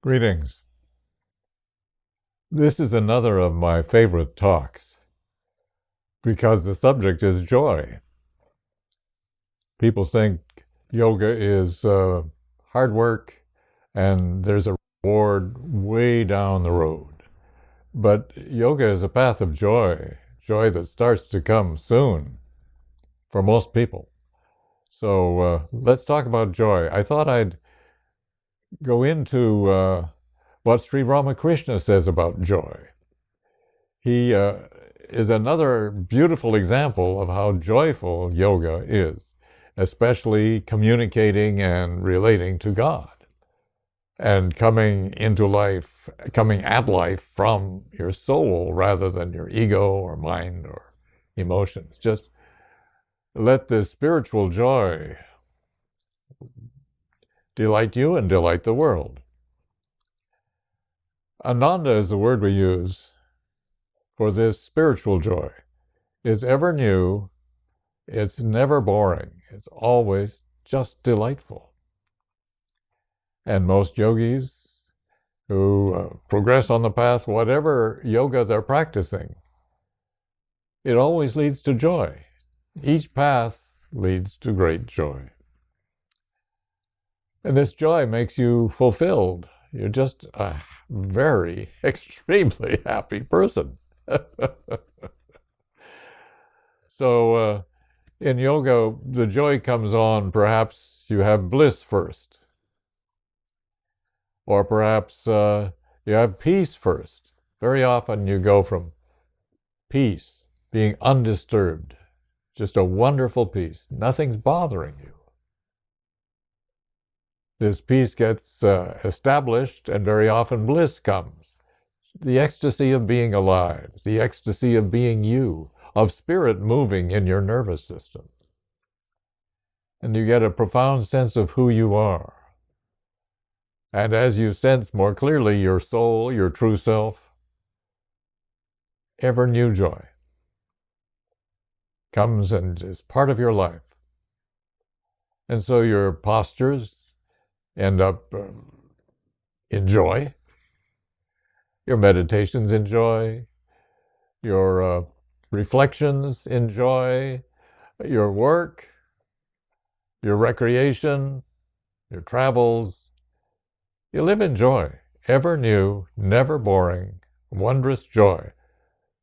Greetings. This is another of my favorite talks because the subject is joy. People think yoga is hard work and there's a reward way down the road. But yoga is a path of joy, joy that starts to come soon for most people. So let's talk about joy. I thought I'd go into what Sri Ramakrishna says about joy. He is another beautiful example of how joyful yoga is, especially communicating and relating to God and coming at life from your soul rather than your ego or mind or emotions. Just let this spiritual joy delight you and delight the world. Ananda is the word we use for this spiritual joy. It's ever new, it's never boring, it's always just delightful. And most yogis who progress on the path, whatever yoga they're practicing, it always leads to joy. Each path leads to great joy. And this joy makes you fulfilled. You're just a very, extremely happy person. So in yoga, the joy comes on, perhaps you have bliss first. Or perhaps you have peace first. Very often you go from peace, being undisturbed, just a wonderful peace. Nothing's bothering you. This peace gets established, and very often bliss comes. The ecstasy of being alive, the ecstasy of being you, of spirit moving in your nervous system. And you get a profound sense of who you are. And as you sense more clearly your soul, your true self, ever new joy comes and is part of your life. And so your postures end up in joy, your meditations in joy, your reflections in joy, your work, your recreation, your travels. You live in joy, ever new, never boring, wondrous joy.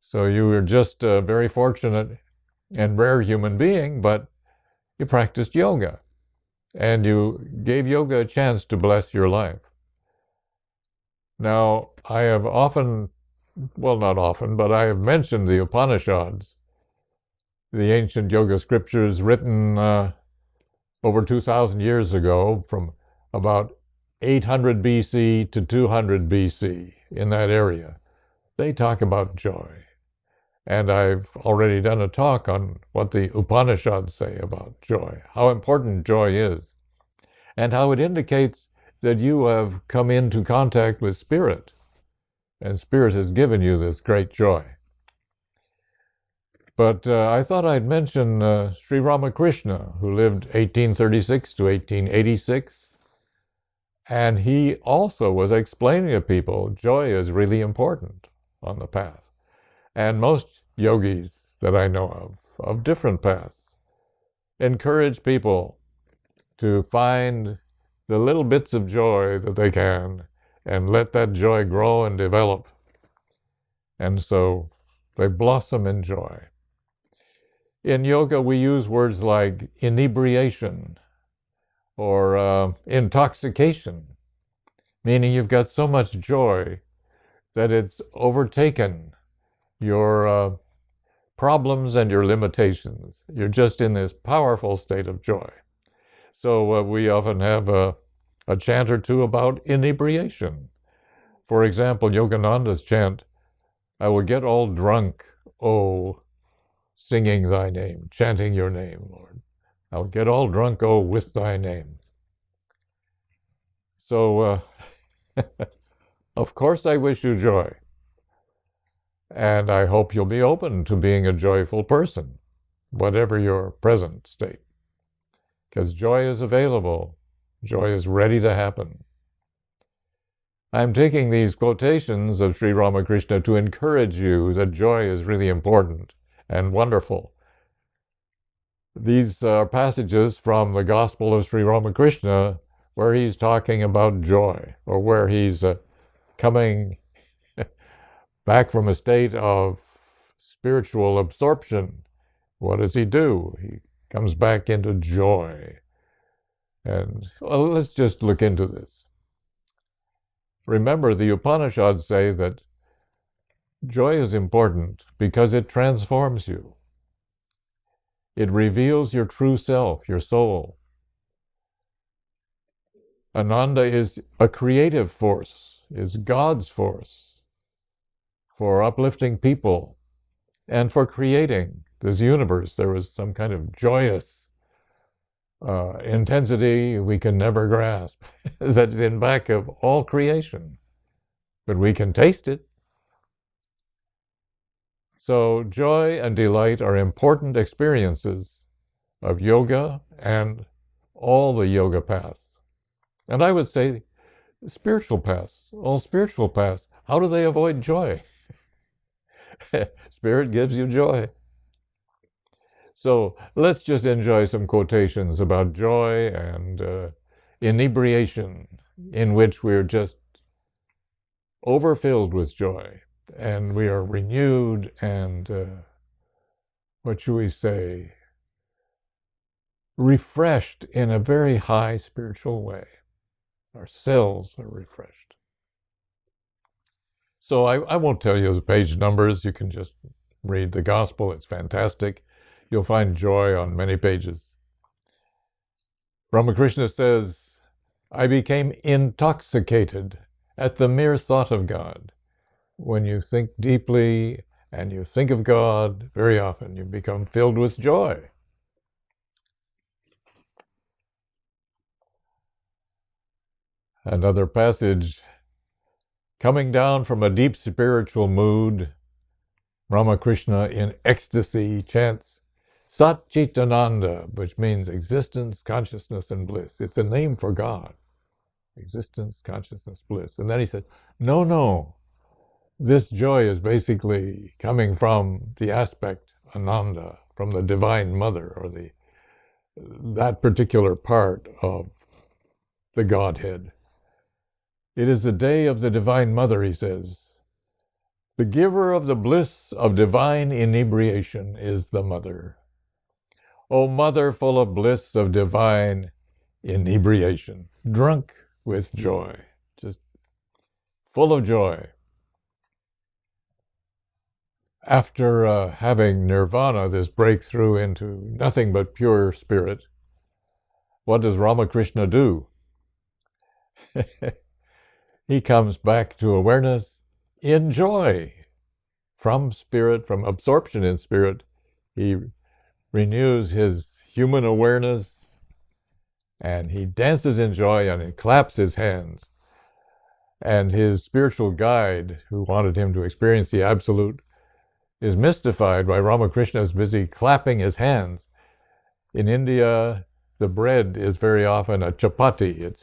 So you are just a very fortunate and rare human being, but you practiced yoga. And you gave yoga a chance to bless your life. Now, I have often, well, not often, but I have mentioned the Upanishads, the ancient yoga scriptures written over 2,000 years ago, from about 800 BC to 200 BC, in that area. They talk about joy. And I've already done a talk on what the Upanishads say about joy, how important joy is, and how it indicates that you have come into contact with Spirit, and Spirit has given you this great joy. But I thought I'd mention Sri Ramakrishna, who lived 1836 to 1886, and he also was explaining to people joy is really important on the path. And most yogis that I know of different paths, encourage people to find the little bits of joy that they can and let that joy grow and develop. And so they blossom in joy. In yoga, we use words like inebriation or intoxication, meaning you've got so much joy that it's overtaken your problems and your limitations. You're just in this powerful state of joy. So we often have a chant or two about inebriation. For example, Yogananda's chant, I will get all drunk, oh, singing thy name, chanting your name, Lord. I'll get all drunk, oh, with thy name. So, of course I wish you joy. And I hope you'll be open to being a joyful person, whatever your present state. Because joy is available. Joy is ready to happen. I'm taking these quotations of Sri Ramakrishna to encourage you that joy is really important and wonderful. These are passages from the Gospel of Sri Ramakrishna where he's talking about joy, or where he's coming back from a state of spiritual absorption. What does he do? He comes back into joy. And well, let's just look into this. Remember, the Upanishads say that joy is important because it transforms you. It reveals your true self, your soul. Ananda is a creative force, is God's force for uplifting people and for creating this universe. There was some kind of joyous intensity we can never grasp that's in back of all creation, but we can taste it. So joy and delight are important experiences of yoga and all the yoga paths. And I would say spiritual paths, all spiritual paths. How do they avoid joy? Spirit gives you joy. So let's just enjoy some quotations about joy and inebriation, in which we're just overfilled with joy, and we are renewed and, what should we say, refreshed in a very high spiritual way. Our cells are refreshed. So I won't tell you the page numbers. You can just read the Gospel. It's fantastic. You'll find joy on many pages. Ramakrishna says, I became intoxicated at the mere thought of God. When you think deeply and you think of God, very often you become filled with joy. Another passage, coming down from a deep spiritual mood, Ramakrishna in ecstasy chants Sat Chit Ananda, which means existence, consciousness, and bliss. It's a name for God. Existence, consciousness, bliss. And then he said, no. This joy is basically coming from the aspect Ananda, from the Divine Mother, or that particular part of the Godhead. It is the day of the Divine Mother, he says. The giver of the bliss of divine inebriation is the Mother. O Mother full of bliss of divine inebriation, drunk with joy, just full of joy. After having nirvana, this breakthrough into nothing but pure spirit, what does Ramakrishna do? He comes back to awareness in joy. From spirit, from absorption in spirit, he renews his human awareness, and he dances in joy and he claps his hands. And his spiritual guide, who wanted him to experience the Absolute, is mystified by Ramakrishna's busy clapping his hands. In India, the bread is very often a chapati. It's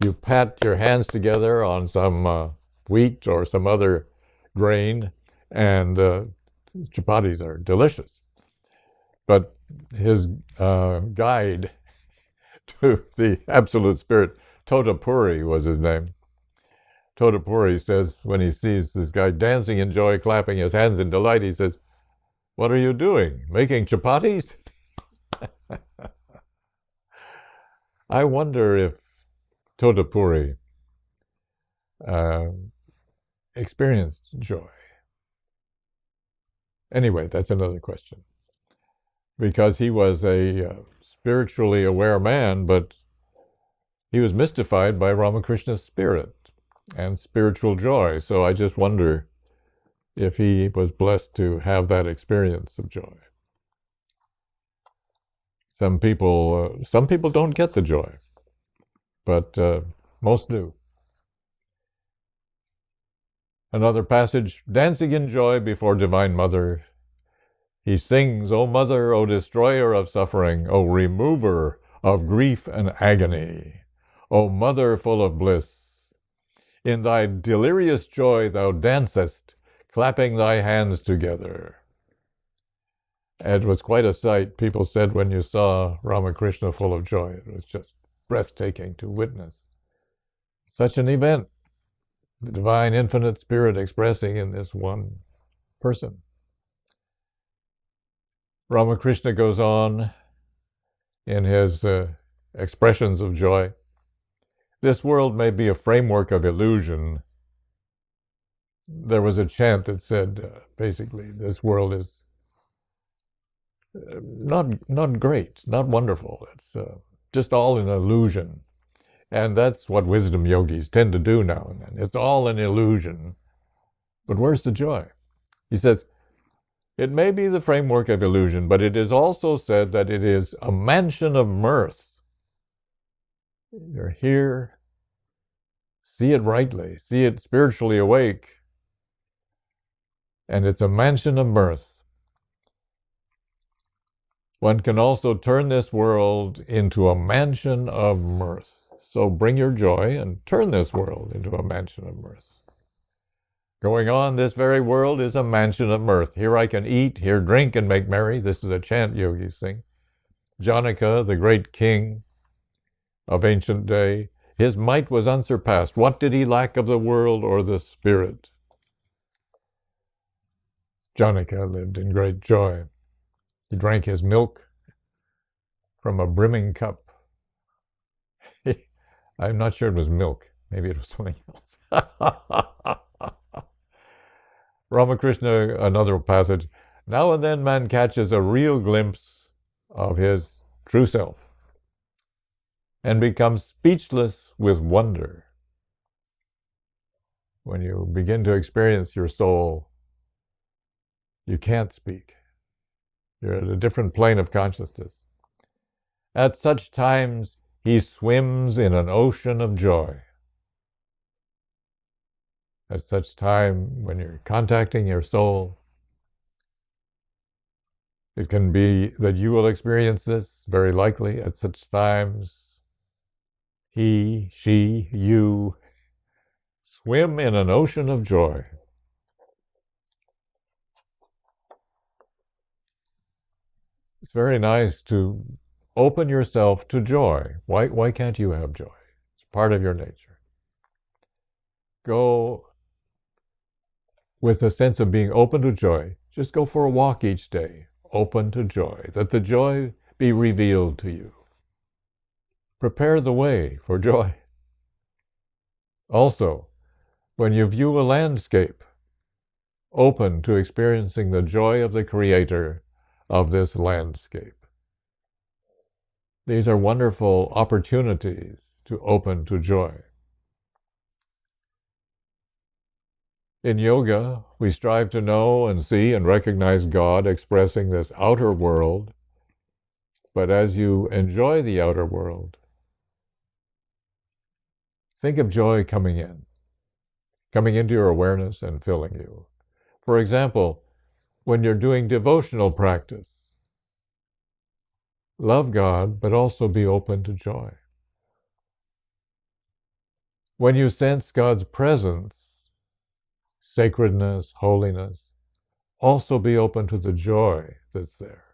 you pat your hands together on some wheat or some other grain, and chapatis are delicious. But his guide to the Absolute Spirit, Totapuri was his name. Totapuri says, when he sees this guy dancing in joy, clapping his hands in delight, he says, what are you doing? Making chapatis? I wonder if Totapuri experienced joy. Anyway, that's another question. Because he was a spiritually aware man, but he was mystified by Ramakrishna's spirit and spiritual joy. So I just wonder if he was blessed to have that experience of joy. Some people don't get the joy, but most do. Another passage, dancing in joy before Divine Mother, he sings, O Mother, O Destroyer of suffering, O Remover of grief and agony, O Mother full of bliss. In thy delirious joy thou dancest, clapping thy hands together. And it was quite a sight, people said, when you saw Ramakrishna full of joy. It was just breathtaking to witness such an event, the divine infinite spirit expressing in this one person. Ramakrishna goes on in his expressions of joy. This world may be a framework of illusion. There was a chant that said, basically, this world is not great, not wonderful. It's just all an illusion. And that's what wisdom yogis tend to do now and then. It's all an illusion. But where's the joy? He says, it may be the framework of illusion, but it is also said that it is a mansion of mirth. You're here, see it rightly, see it spiritually awake, and it's a mansion of mirth. One can also turn this world into a mansion of mirth. So bring your joy and turn this world into a mansion of mirth. Going on, this very world is a mansion of mirth. Here I can eat, here drink and make merry. This is a chant yogis sing. Janaka, the great king of ancient day, his might was unsurpassed. What did he lack of the world or the spirit? Janaka lived in great joy. He drank his milk from a brimming cup. I'm not sure it was milk. Maybe it was something else. Ramakrishna, another passage. Now and then man catches a real glimpse of his true self and becomes speechless with wonder. When you begin to experience your soul, you can't speak. You're at a different plane of consciousness. At such times, he swims in an ocean of joy. At such time, when you're contacting your soul, it can be that you will experience this, very likely. At such times, he, she, you swim in an ocean of joy. It's very nice to open yourself to joy. Why can't you have joy? It's part of your nature. Go with a sense of being open to joy. Just go for a walk each day, open to joy, that the joy be revealed to you. Prepare the way for joy. Also, when you view a landscape, open to experiencing the joy of the Creator of this landscape. These are wonderful opportunities to open to joy. In yoga, we strive to know and see and recognize God expressing this outer world, but as you enjoy the outer world, think of joy coming into your awareness and filling you. For example, when you're doing devotional practice, love God, but also be open to joy. When you sense God's presence, sacredness, holiness, also be open to the joy that's there.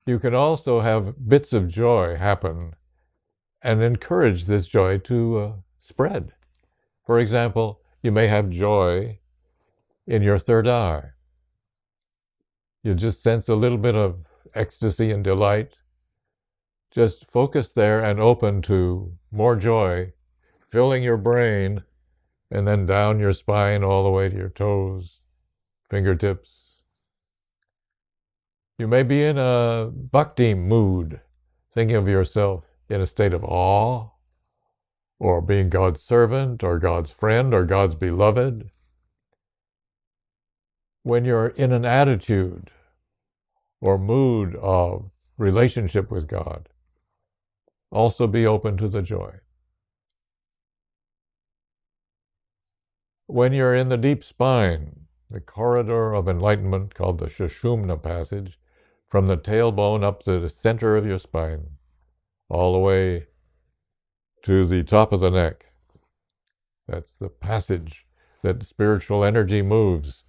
You can also have bits of joy happen and encourage this joy to spread. For example, you may have joy in your third eye. You just sense a little bit of ecstasy and delight. Just focus there and open to more joy, filling your brain, and then down your spine all the way to your toes, fingertips. You may be in a bhakti mood, thinking of yourself in a state of awe, or being God's servant, or God's friend, or God's beloved. When you're in an attitude or mood of relationship with God, also be open to the joy. When you're in the deep spine, the corridor of enlightenment called the Sushumna passage, from the tailbone up to the center of your spine, all the way to the top of the neck. That's the passage that spiritual energy moves.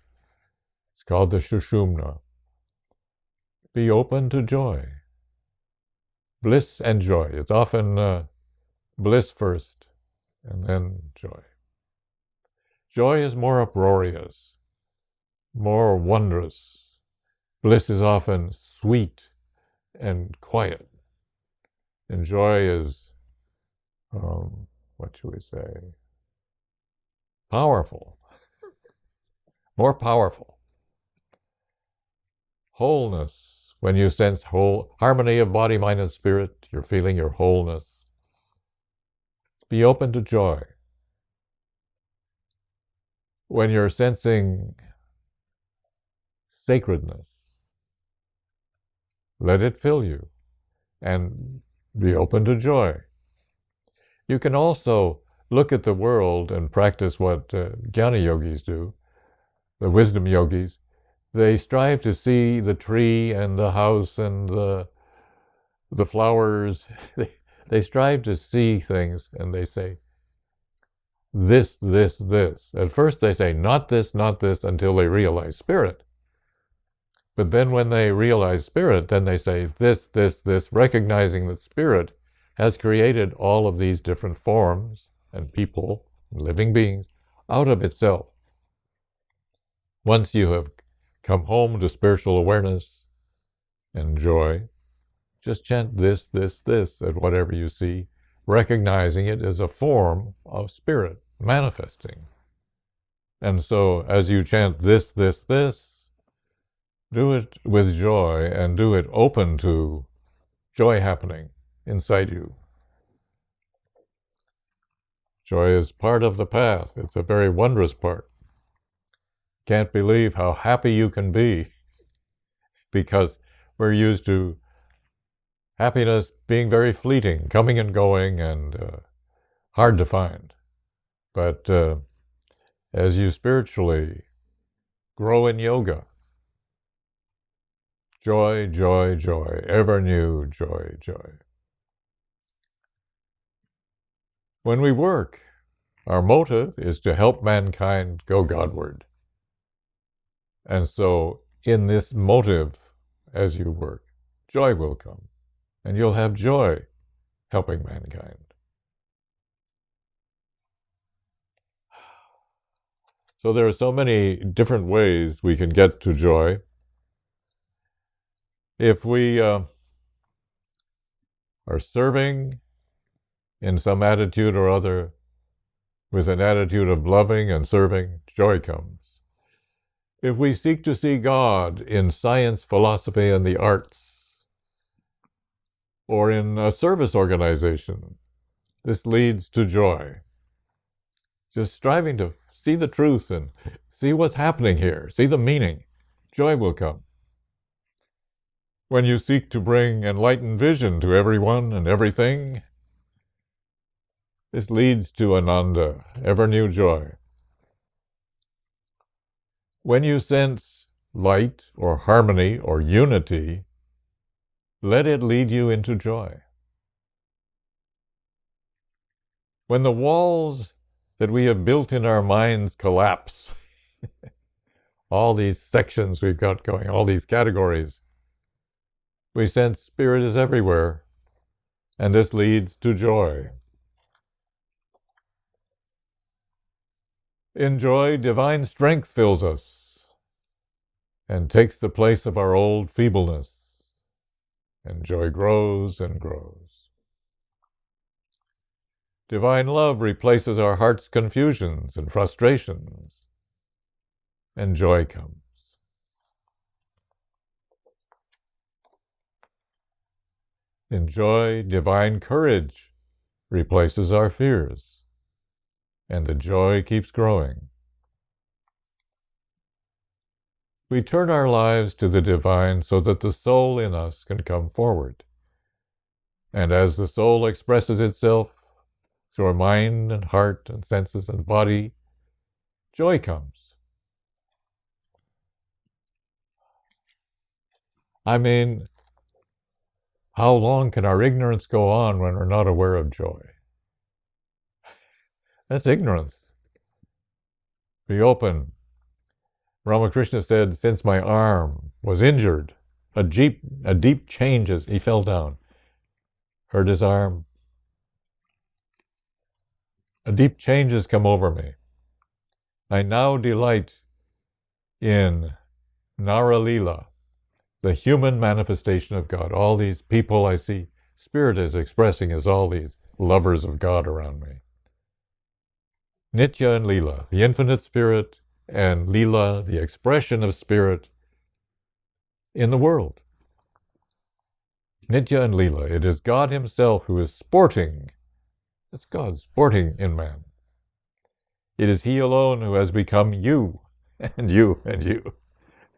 It's called the Shushumna. Be open to joy. Bliss and joy. It's often bliss first and then joy. Joy is more uproarious, more wondrous. Bliss is often sweet and quiet. And joy is, what should we say, powerful, more powerful. Wholeness, when you sense harmony of body, mind, and spirit, you're feeling your wholeness. Be open to joy. When you're sensing sacredness, let it fill you and be open to joy. You can also look at the world and practice what Jnana Yogis do, the wisdom yogis. They strive to see the tree and the house and the flowers. They strive to see things, and they say, this, this, this. At first they say, not this, until they realize spirit. But then when they realize spirit, then they say, this, recognizing that spirit has created all of these different forms and people, and living beings, out of itself. Once you have come home to spiritual awareness and joy, just chant this, at whatever you see, recognizing it as a form of spirit manifesting. And so as you chant this, do it with joy and do it open to joy happening inside you. Joy is part of the path. It's a very wondrous part. Can't believe how happy you can be, because we're used to happiness being very fleeting, coming and going, and hard to find. But as you spiritually grow in yoga, joy, joy, joy, ever new joy, joy. When we work, our motive is to help mankind go Godward. And so in this motive, as you work, joy will come, and you'll have joy helping mankind. So there are so many different ways we can get to joy. If we are serving in some attitude or other, with an attitude of loving and serving, joy comes. If we seek to see God in science, philosophy, and the arts, or in a service organization, this leads to joy. Just striving to see the truth and see what's happening here, see the meaning, joy will come. When you seek to bring enlightened vision to everyone and everything, this leads to Ananda, ever new joy. When you sense light or harmony or unity, let it lead you into joy. When the walls that we have built in our minds collapse, all these sections we've got going, all these categories, we sense spirit is everywhere, and this leads to joy. In joy, divine strength fills us and takes the place of our old feebleness, and joy grows and grows. Divine love replaces our heart's confusions and frustrations, and joy comes. In joy, divine courage replaces our fears, and the joy keeps growing. We turn our lives to the divine so that the soul in us can come forward. And as the soul expresses itself through our mind and heart and senses and body, joy comes. I mean, how long can our ignorance go on when we're not aware of joy? That's ignorance. Be open. Ramakrishna said, since my arm was injured, a deep change as he fell down, hurt his arm. A deep change has come over me. I now delight in Nara-lila, the human manifestation of God. All these people I see, Spirit is expressing as all these lovers of God around me. Nitya and Lila, the infinite Spirit, and Lila, the expression of Spirit in the world. Nitya and Lila, it is God Himself who is sporting. It's God sporting in man. It is He alone who has become you, and you, and you.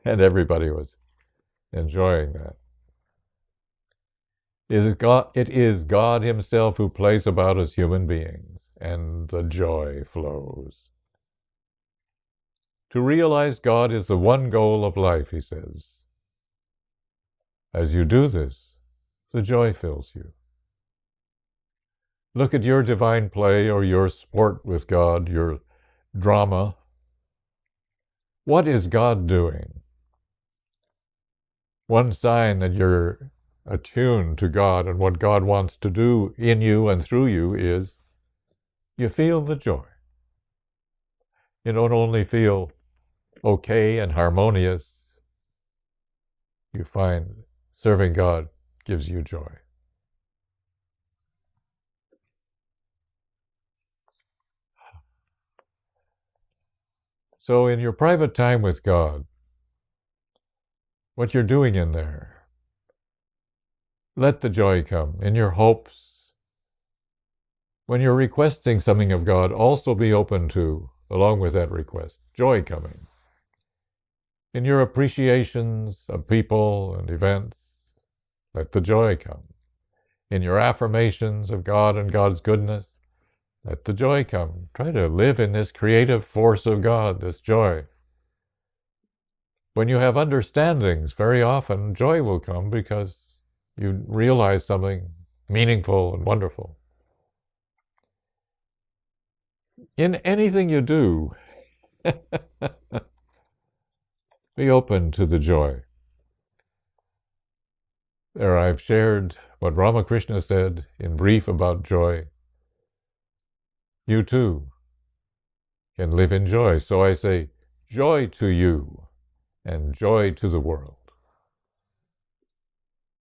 And everybody was enjoying that. It is God Himself who plays about as human beings, and the joy flows. To realize God is the one goal of life, he says. As you do this, the joy fills you. Look at your divine play or your sport with God, your drama. What is God doing? One sign that you're attuned to God and what God wants to do in you and through you is you feel the joy. You don't only feel okay and harmonious, you find serving God gives you joy. So in your private time with God, what you're doing in there, let the joy come. In your hopes, when you're requesting something of God, also be open to, along with that request, joy coming. In your appreciations of people and events, let the joy come. In your affirmations of God and God's goodness, let the joy come. Try to live in this creative force of God, this joy. When you have understandings, very often joy will come because you realize something meaningful and wonderful. In anything you do, be open to the joy. There I've shared what Ramakrishna said in brief about joy. You too can live in joy. So I say, joy to you and joy to the world.